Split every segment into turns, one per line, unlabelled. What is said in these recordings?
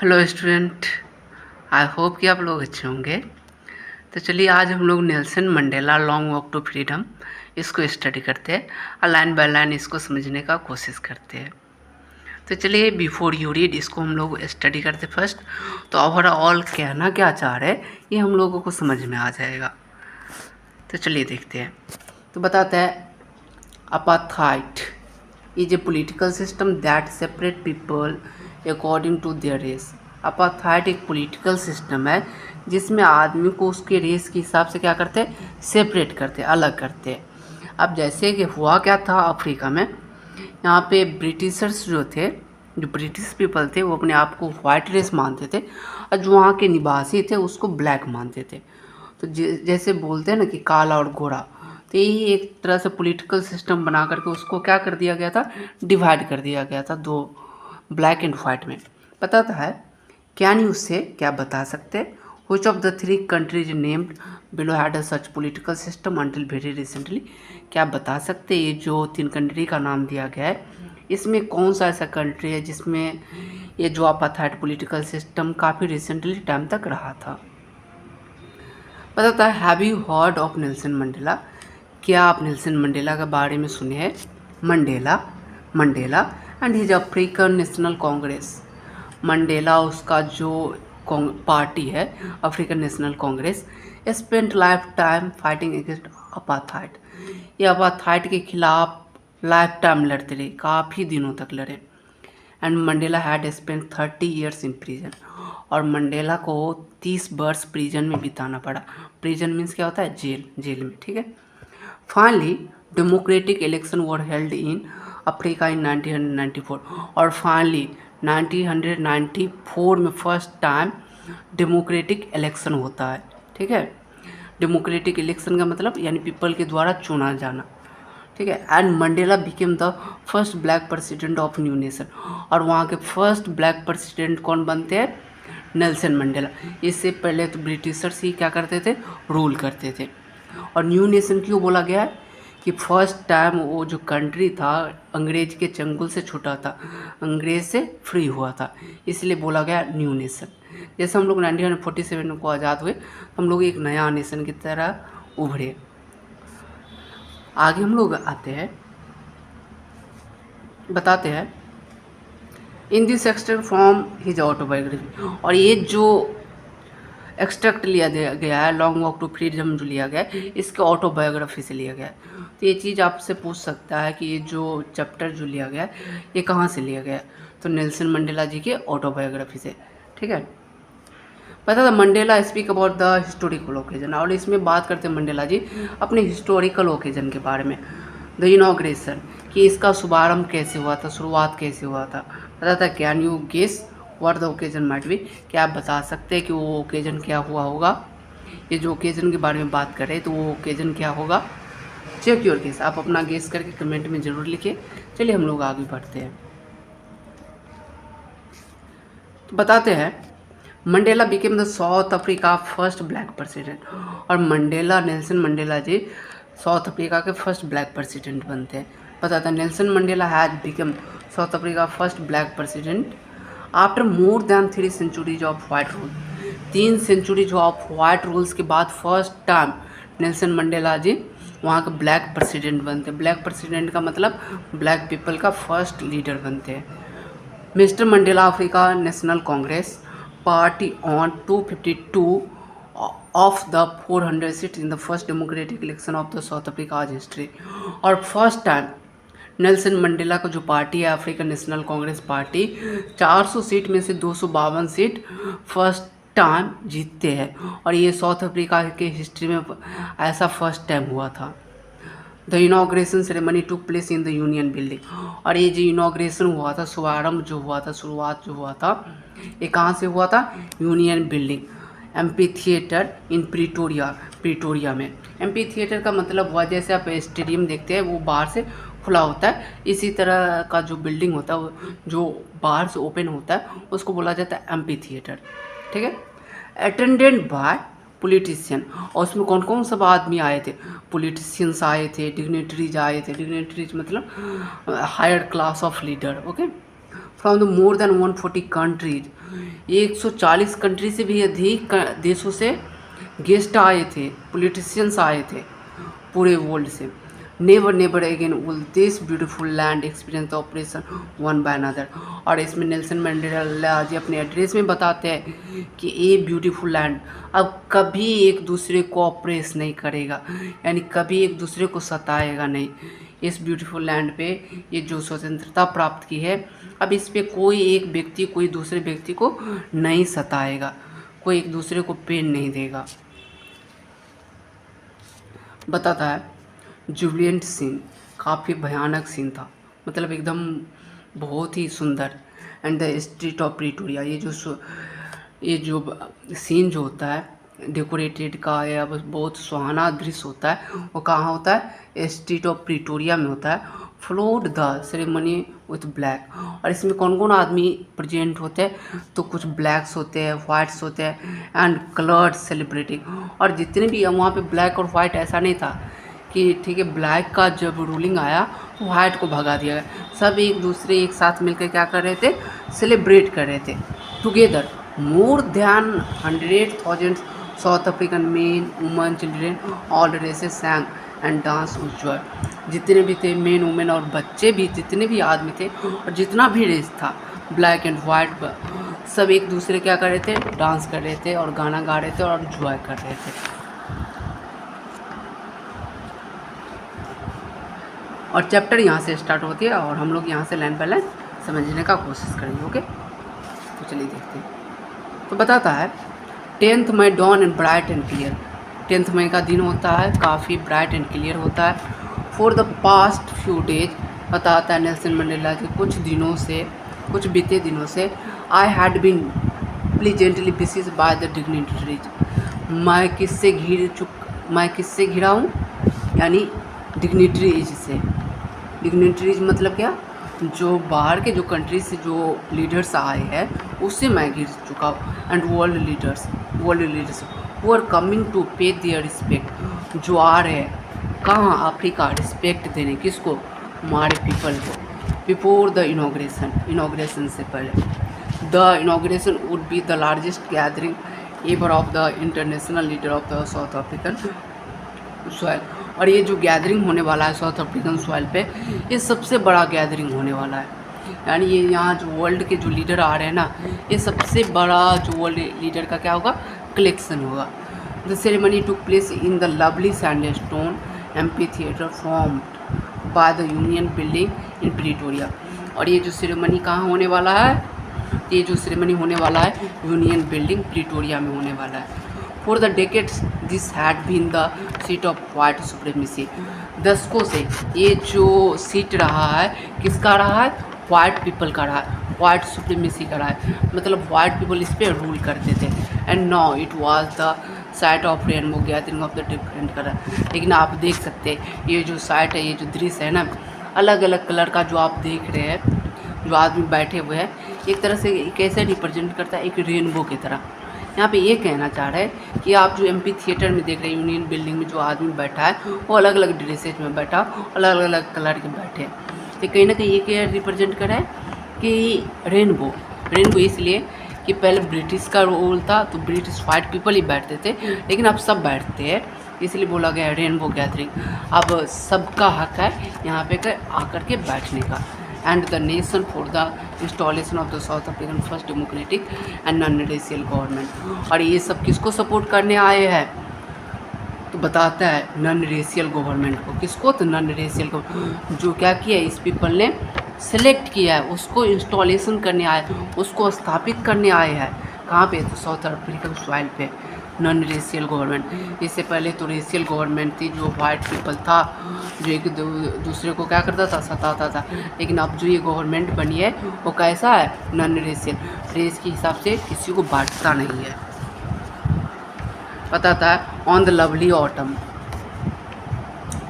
Hello student. I hope कि आप लोग अच्छे होंगे। तो चलिए आज हम लोग Nelson Mandela long walk to freedom इसको स्टडी करते हैं और लाइन बाय लाइन इसको समझने का कोशिश करते हैं। तो चलिए बिफोर यू रीड इसको हम लोग स्टडी करते फर्स्ट। तो ओवरऑल कहना क्या चाह रहे हैं ये हम लोगों को समझ में आ जाएगा। तो चलिए देखते हैं। तो बताते हैं apartheid is a political system that separate people according to their race। Apartheid एक पॉलिटिकल सिस्टम है जिसमें आदमी को उसके रेस के हिसाब से क्या करते हैं, सेपरेट करते हैं, अलग करते हैं। अब जैसे कि हुआ क्या था अफ्रीका में, यहाँ पे ब्रिटिशर्स जो थे, जो ब्रिटिश पीपल थे, वो अपने आप को वाइट रेस मानते थे और जो वहाँ के निवासी थे उसको ब्लैक मानते थे। तो जैसे बोलते हैं ना कि काला और गोरा, तो यही एक तरह से पॉलिटिकल सिस्टम बना करके उसको क्या कर दिया गया था, डिवाइड कर दिया गया था दो, ब्लैक एंड वाइट में। पता था है कैन यू से, क्या बता सकते, which of the three countries named below had a such political system until very recently. क्या बता सकते ये जो 3 कंट्री का नाम दिया गया है, इसमें कौन सा ऐसा कंट्री है जिसमें ये जो अपार्थाइड पॉलिटिकल सिस्टम काफ़ी रिसेंटली टाइम तक रहा था। पता था have you heard of Nelson Mandela, क्या आप नेल्सन मंडेला के बारे में सुने हैं। Mandela and his African national Congress. Mandela उसका जो पार्टी है African national Congress, spent life time fighting against apartheid. ये अपार्थाइड के खिलाफ लाइफ टाइम लड़ते रहे, काफ़ी दिनों तक लड़े। And Mandela had spent 30 years in prison, और मंडेला को 30 वर्ष प्रिजन में बिताना पड़ा। प्रिजन मीन्स क्या होता है, जेल में, ठीक है। Finally democratic election were held in Africa in 1994, और फाइनली 1994 में फर्स्ट टाइम डेमोक्रेटिक इलेक्शन होता है, ठीक है। डेमोक्रेटिक इलेक्शन का मतलब यानी पीपल के द्वारा चुना जाना, ठीक है। And Mandela became the first black president of new nation, और वहाँ के फर्स्ट ब्लैक प्रेसिडेंट कौन बनते हैं, नेल्सन मंडेला। इससे पहले तो ब्रिटिशर्स ही क्या करते थे, रूल करते थे। और न्यू नेशन क्यों बोला गया है कि फर्स्ट टाइम वो जो कंट्री था अंग्रेज के चंगुल से छूटा था, अंग्रेज से फ्री हुआ था, इसलिए बोला गया न्यू नेशन। जैसे हम लोग 1947 को आज़ाद हुए, हम लोग एक नया नेशन की तरह उभरे। आगे हम लोग आते हैं, बताते हैं in this extract from his autobiography. और ये जो एक्सट्रैक्ट लिया गया है लॉन्ग वॉक टू फ्रीडम जो लिया गया है, इसके ऑटोबायोग्राफी से लिया गया है। तो ये चीज़ आपसे पूछ सकता है कि ये जो चैप्टर जो लिया गया है ये कहाँ से लिया गया है, तो नेल्सन मंडेला जी के ऑटोबायोग्राफी से, ठीक है। पता था Mandela speak about the historical occasion, और इसमें बात करते हैं मंडेला जी अपने हिस्टोरिकल ओकेजन के बारे में। द इनॉग्रेशन, कि इसका शुभारंभ कैसे हुआ था, शुरुआत कैसे हुआ था। पता था can you guess what the occasion might be, क्या आप बता सकते हैं कि वो ओकेजन क्या हुआ होगा। ये जो ओकेजन के बारे में बात कर रहे हैं तो वो ओकेजन क्या होगा, चेक योर गेस। आप अपना गेस करके कमेंट में ज़रूर लिखिए। चलिए हम लोग आगे बढ़ते हैं। तो बताते हैं Mandela became the South Africa first black president, और Mandela, Nelson Mandela ji South Africa के फर्स्ट ब्लैक प्रेसिडेंट बनते हैं। पता था Nelson Mandela has become South Africa first black president after more than 3 centuries of white rule. 3 centuries of white rules के बाद first time Nelson Mandela ji वहाँ का black president बनते हैं। ब्लैक प्रेसिडेंट का मतलब ब्लैक पीपल का फर्स्ट लीडर बनते हैं। Mister Mandela Africa national Congress party on 252 of the 400 seat in the first democratic election of the South Africa history. और फर्स्ट टाइम नेल्सन मंडेला का जो पार्टी है African national Congress party 400 seat में से 252 seat first time जीतते हैं, और ये साउथ अफ्रीका के हिस्ट्री में ऐसा फर्स्ट टाइम हुआ था। The inauguration ceremony took place in the union building, और ये जो इनाग्रेशन हुआ था, शुभारंभ जो हुआ था, शुरुआत जो हुआ था, ये कहाँ से हुआ था, union building amphitheatre in Pretoria में। एम्पी थिएटर का मतलब हुआ जैसे आप स्टेडियम देखते हैं वो बाहर से खुला होता है, इसी तरह का जो बिल्डिंग होता है जो बाहर से ओपन होता है उसको बोला जाता है एम्पी थिएटर, ठीक है। अटेंडेड बाय पॉलिटिशियन, और उसमें कौन कौन सब आदमी आए थे, पॉलिटिशियंस आए थे, डिग्नेटरीज आए थे। डिग्नेटरीज मतलब higher class of leader, okay. From the more than 140 countries, 140 country से भी अधिक देशों से गेस्ट आए थे, पॉलिटिशियंस आए थे पूरे वर्ल्ड से। Never never again will this beautiful land experience the operation one by another. और इसमें नेल्सन मंडेला जी अपने एड्रेस में बताते हैं कि ये ब्यूटीफुल लैंड अब कभी एक दूसरे को ऑपरेस नहीं करेगा, यानी कभी एक दूसरे को सताएगा नहीं। इस ब्यूटीफुल लैंड पे ये जो स्वतंत्रता प्राप्त की है, अब इस पे कोई एक व्यक्ति कोई दूसरे व्यक्ति को नहीं सताएगा, कोई एक दूसरे को पेन नहीं देगा। बताता है जुबिलेंट सीन, काफ़ी भयानक सीन था, मतलब एकदम बहुत ही सुंदर। And the street of Pretoria, ये जो सीन जो होता है डेकोरेटेड का या बहुत सुहाना दृश्य होता है, वो कहाँ होता है? स्ट्रीट ऑफ प्रिटोरिया में होता है। Flowed the ceremony with black, और इसमें कौन कौन आदमी प्रेजेंट होते हैं? तो कुछ ब्लैक्स होते हैं, वाइट्स होते हैं, एंड कलर्ड सेलिब्रिटी। और जितने भी वहाँ पे ब्लैक और वाइट, ऐसा नहीं था कि ठीक है ब्लैक का जब रूलिंग आया तो वाइट को भगा दिया गया, सब एक दूसरे एक साथ मिलकर क्या कर रहे थे? सेलिब्रेट कर रहे थे together. More than 100,000 South African men women children all races sang and dance with joy. जितने भी थे मेन वुमेन और बच्चे भी, जितने भी आदमी थे और जितना भी रेस था ब्लैक एंड वाइट, सब एक दूसरे क्या कर रहे थे? डांस कर रहे थे और गाना गा रहे थे और एंजॉय कर रहे थे। और चैप्टर यहाँ से स्टार्ट होती है और हम लोग यहाँ से लाइन बाय लाइन समझने का कोशिश करेंगे। ओके, तो चलिए देखते हैं। तो बताता है 10th May dawn and bright and clear. 10th मई का दिन होता है, काफ़ी ब्राइट एंड क्लियर होता है। For the past few days, बताता है नेल्सन मंडेला के कुछ दिनों से, कुछ बीते दिनों से, I had been pleasantly besieged by the dignitaries. मैं किससे घिरा हूँ? यानी डिग्निटरीज से। डिग्निटरीज मतलब क्या? जो बाहर के जो कंट्री से जो लीडर्स आए हैं उससे मैं घिर चुका हूँ। एंड वर्ल्ड लीडर्स वो आर कमिंग टू पे देयर रिस्पेक्ट, जो आ रहे हैं कहाँ? अफ्रीका, रिस्पेक्ट देने किसको? हमारे पीपल को। बिफोर द इनाग्रेशन से पहले। The inauguration would be the largest gathering ever of the international leader of the south African soil. और ये जो गैदरिंग होने वाला है साउथ अफ्रीकन सॉइल पे, ये सबसे बड़ा गैदरिंग होने वाला है। यानी ये यहाँ जो वर्ल्ड के जो लीडर आ रहे हैं ना, ये सबसे बड़ा जो वर्ल्ड लीडर का क्या होगा? कलेक्शन होगा। The ceremony took place in the lovely sandstone amphi theatre formed by the union building in Pretoria. और ये जो सेरेमनी कहाँ होने वाला है? ये जो सेरेमनी होने वाला है यूनियन बिल्डिंग प्रिटोरिया में होने वाला है। For the decades this had been the seat of white supremacy. दशकों से ये जो सीट रहा है, किसका रहा है? वाइट पीपल का रहा है, वाइट सुप्रीमेसी का रहा है, मतलब वाइट पीपल इस पर रूल करते थे। And now it was the site of rainbow gathering of the different colour. लेकिन आप देख सकते हैं ये जो साइट है, ये जो दृश्य है ना, अलग अलग कलर का जो आप देख रहे हैं, जो आदमी बैठे हुए हैं, एक तरह से कैसे रिप्रेजेंट करता है? एक रेनबो की तरह। यहाँ पे ये कहना चाह रहे हैं कि आप जो एमपी थिएटर में देख रहे हैं, यूनियन बिल्डिंग में जो आदमी बैठा है वो अलग अलग ड्रेसेज में बैठा, अलग अलग कलर के बैठे हैं। तो कहीं ना कहीं ये क्या रिप्रेजेंट कर रहा है कि रेनबो इसलिए कि पहले ब्रिटिश का रोल था तो ब्रिटिश वाइट पीपल ही बैठते थे, लेकिन अब सब बैठते हैं, इसलिए बोला गया रेनबो गैदरिंग। अब सबका हक है यहाँ पे आकर के बैठने का। And the nation for the installation of the south African first democratic and non racial government. और ये सब किसको सपोर्ट करने आए हैं? तो बताता है नॉन रेशियल गवर्नमेंट को। किसको? तो नॉन रेशियल गवर्नमेंट। जो क्या किया इस पीपल ने सेलेक्ट किया है, उसको इंस्टॉलेशन करने आए, उसको स्थापित करने आए हैं। कहाँ पे? तो साउथ अफ्रीकन सॉइल पे नॉन रेशियल गवर्नमेंट। इससे पहले तो रेशियल गवर्नमेंट थी, जो वाइट पीपल था, जो एक दूसरे को क्या करता था? सताता था। लेकिन अब जो ये गवर्नमेंट बनी है वो कैसा है? नॉन रेशियल, रेस के हिसाब से किसी को बांटता नहीं है। बताता है on the lovely autumn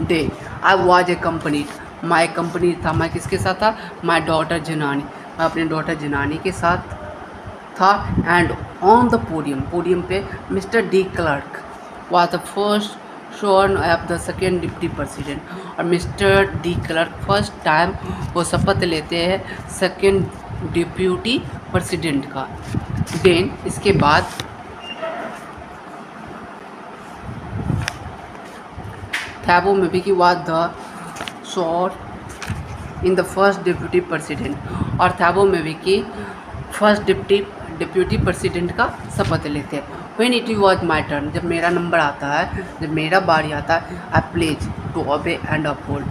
day I was a company, my company था, मैं किसके साथ था? माई डॉटर जनानी, मैं अपनी डॉटर जनानी के साथ था। एंड ऑन द पोडियम पे mister de Klerk was the first sworn of the second deputy president. और mister de Klerk first time वो शपथ लेते हैं सेकेंड डिप्यूटी प्रेसिडेंट का। देन इसके बाद Thabo Mbeki was the sworn in the first deputy president, और Thabo Mbeki first deputy president का शपथ लेते हैं। When it was my turn, जब मेरा नंबर आता है, जब मेरा बारी आता है, I pledge to obey and uphold,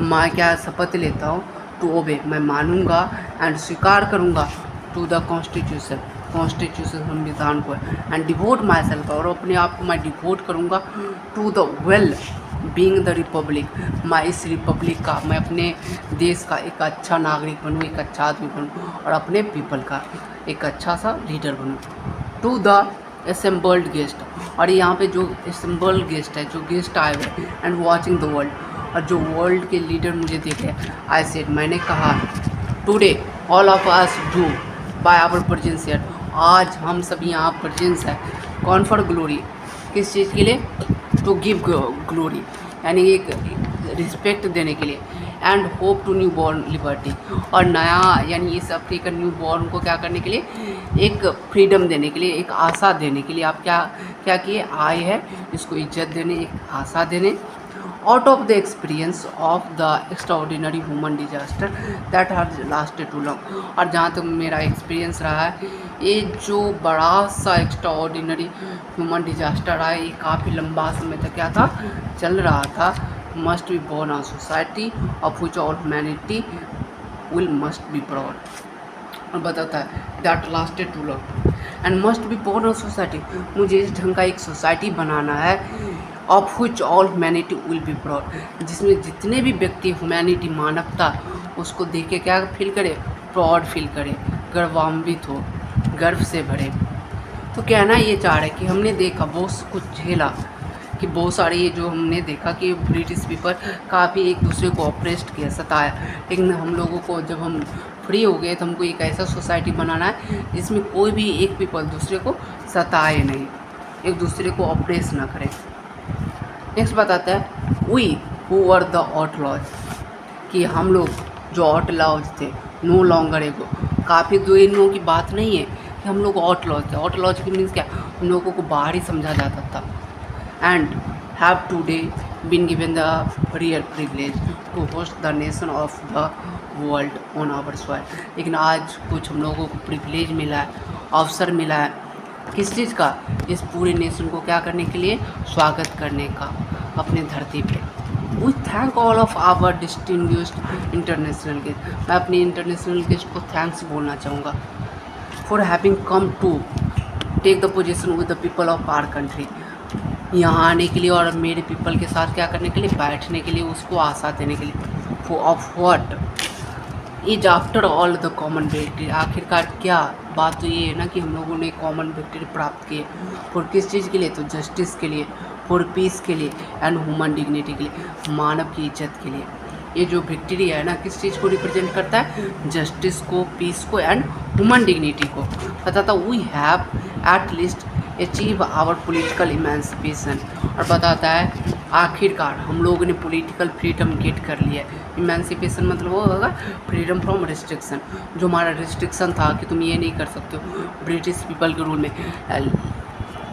मैं क्या शपथ लेता हूँ, टू ओबे मैं मानूंगा, एंड स्वीकार करूँगा, टू द कॉन्स्टिट्यूशन संविधान को, एंड डिवोट माई सेल्फ, और अपने आप को मैं डिवोट करूँगा, to the well being the republic, मैं इस रिपब्लिक का, मैं अपने देश का एक अच्छा नागरिक बनूँ, एक अच्छा आदमी बनूँ, और अपने पीपल का एक अच्छा सा लीडर बनूँ। टू द असेंबल्ड गेस्ट, और यहाँ पे जो असेंबल्ड गेस्ट है, जो गेस्ट आए हुए, एंड वॉचिंग द वर्ल्ड, और जो वर्ल्ड के लीडर मुझे देखे, आई सेड मैंने कहा, today all of us do by our presence here, आज हम सभी यहाँ प्रेजेंस है, कौन फॉर ग्लोरी, किस चीज़ के लिए, टू गिव ग्लोरी, यानी एक रिस्पेक्ट देने के लिए, and hope to new born liberty, और नया यानी इस अफ्रीकन न्यू बॉर्न को क्या करने के लिए, एक फ्रीडम देने के लिए, एक आशा देने के लिए आप क्या किए, आए हैं इसको इज्जत देने, एक आशा देने। Out of the experience of the extraordinary human disaster that has lasted too long, और जहाँ तक मेरा एक्सपीरियंस रहा है, ये जो बड़ा सा एक्स्ट्राऑर्डिनरी ह्यूमन डिजास्टर रहा है, ये काफ़ी लंबा समय तक क्या था, चल रहा था। Must be born a society of which all humanity will must be proud, और बताता है that lasted too long and must be born a society, मुझे इस ढंग का एक सोसाइटी बनाना है, of which all humanity will be proud, जिसमें जितने भी व्यक्ति ह्यूमैनिटी मानवता उसको देख के क्या फील करे, प्राउड फील करे, गर्वान्वित हो, गर्व से भरे। तो कहना ये चाह रहे कि हमने देखा बहुत कुछ झेला, कि बहुत सारे ये जो हमने देखा कि ब्रिटिश पीपल काफ़ी एक दूसरे को ऑप्रेस्ड किया, सताया, लेकिन हम लोगों को जब हम फ्री हो गए तो हमको एक ऐसा सोसाइटी बनाना है जिसमें कोई भी एक पीपल दूसरे को सताए नहीं, एक दूसरे को ऑप्रेस ना करे। नेक्स्ट बताता है we who were the outlaws, कि हम लोग जो आउटलॉज थे, नो लॉन्गर एगो, काफ़ी दिनों की बात नहीं है कि हम लोग आउटलॉज थे। आउटलॉज की मीन्स क्या, हम लोगों को बाहर ही समझा जाता था। And have today been given the real privilege to host the nation of the world on our soil, लेकिन आज कुछ हम लोगों को प्रिविलेज मिला है, अवसर मिला है, किस चीज़ का, इस पूरे नेशन को क्या करने के लिए, स्वागत करने का अपने धरती पे। We thank all of our distinguished international guest, मैं अपने इंटरनेशनल गेस्ट को थैंक्स बोलना चाहूँगा, for having come to take the position with the people of our country, यहाँ आने के लिए और मेरे पीपल के साथ क्या करने के लिए, बैठने के लिए, उसको आशा देने के लिए। For of what is after all the common victory, आखिरकार क्या बात तो ये है ना कि हम लोगों ने कॉमन विक्ट्री प्राप्त की है, फॉर किस चीज़ के लिए, तो जस्टिस के लिए, फॉर पीस के लिए, एंड ह्यूमन डिग्निटी के लिए, मानव की इज्जत के लिए। ये जो विक्ट्री है ना, किस चीज़ को रिप्रेजेंट करता है, जस्टिस को, पीस को, एंड ह्यूमन डिग्निटी को। बताता we have at least achieve our political emancipation, और बताता है आखिरकार हम लोगों ने पॉलिटिकल फ्रीडम गेट कर लिया है। इमेंसिपेशन मतलब वो होगा फ्रीडम फ्रॉम रिस्ट्रिक्शन, जो हमारा रिस्ट्रिक्शन था कि तुम ये नहीं कर सकते हो ब्रिटिश पीपल के रूल में,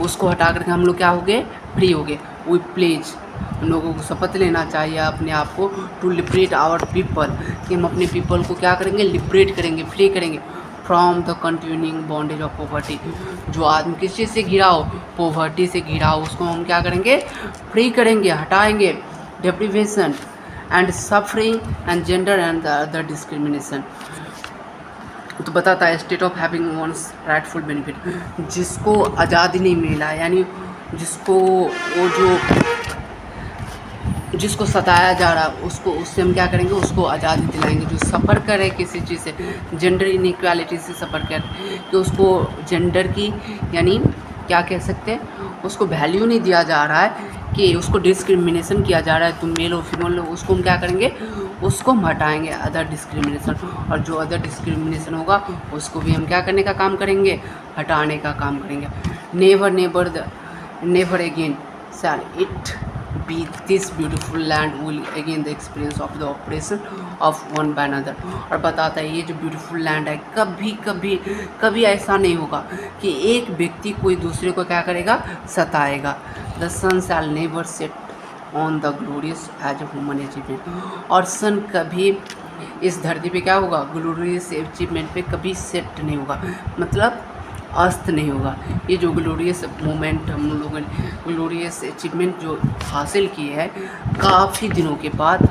उसको हटा करके हम लोग क्या हो गए, फ्री हो गए। वी प्लेज, हम लोगों को शपथ लेना चाहिए अपने आप को, टू लिबरेट आवर पीपल, कि हम अपने पीपल को क्या करेंगे, लिबरेट करेंगे, फ्री करेंगे, from the continuing bondage of poverty, जो आदमी किस चीज़ से घिरा हो, पॉवर्टी से घिरा हो, उसको हम क्या करेंगे, फ्री करेंगे, हटाएंगे, deprivation and suffering and gender and the other discrimination. तो बताता है state of having once rightful benefit, जिसको आज़ादी नहीं मिला, यानी जिसको वो जिसको सताया जा रहा है उसको, उससे हम क्या करेंगे, उसको आज़ादी दिलाएंगे। जो सफ़र करे किसी चीज़ से, जेंडर इनइक्वालिटी से सफ़र करे, तो उसको जेंडर की यानी क्या कह सकते हैं, उसको वैल्यू नहीं दिया जा रहा है, कि उसको डिस्क्रिमिनेशन किया जा रहा है, तुम मेल हो फीमेल हो, उसको हम क्या करेंगे, उसको हम हटाएंगे, अदर डिस्क्रिमिनेशन। और जो अदर डिस्क्रिमिनेशन होगा उसको भी हम क्या करने का काम करेंगे, हटाने का काम करेंगे। Never never again shall it be this beautiful land will again the experience of the oppression of one by another। और बताता है ये जो ब्यूटीफुल लैंड है कभी कभी कभी ऐसा नहीं होगा कि एक व्यक्ति कोई दूसरे को क्या करेगा, सताएगा। The sun shall never set on the glorious as a human achievement. और सन कभी इस धरती पे क्या होगा, ग्लोरियस अचीवमेंट पे कभी सेट नहीं होगा, मतलब अस्त नहीं होगा। ये जो ग्लोरियस मोमेंट हम लोगों ने, ग्लोरियस अचीवमेंट जो हासिल की है काफ़ी दिनों के बाद,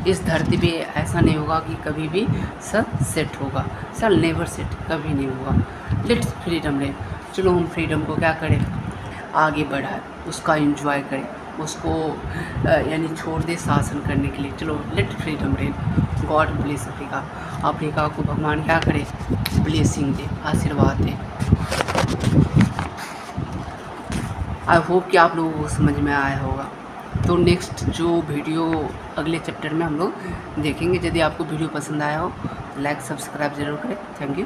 इस धरती पे ऐसा नहीं होगा कि कभी भी सब सेट होगा। सल नेवर सेट, कभी नहीं होगा। लेट्स फ्रीडम ले, चलो हम फ्रीडम को क्या करें, आगे बढ़ाएं, उसका एंजॉय करें, उसको यानी छोड़ दे शासन करने के लिए। चलो let freedom reign. God bless Africa. Africa को भगवान क्या करे, ब्लेसिंग दे, आशीर्वाद दे। आई होप कि आप लोगों को समझ में आया होगा। तो नेक्स्ट जो वीडियो अगले चैप्टर में हम लोग देखेंगे। यदि आपको वीडियो पसंद आया हो तो लाइक सब्सक्राइब ज़रूर करें। Thank you.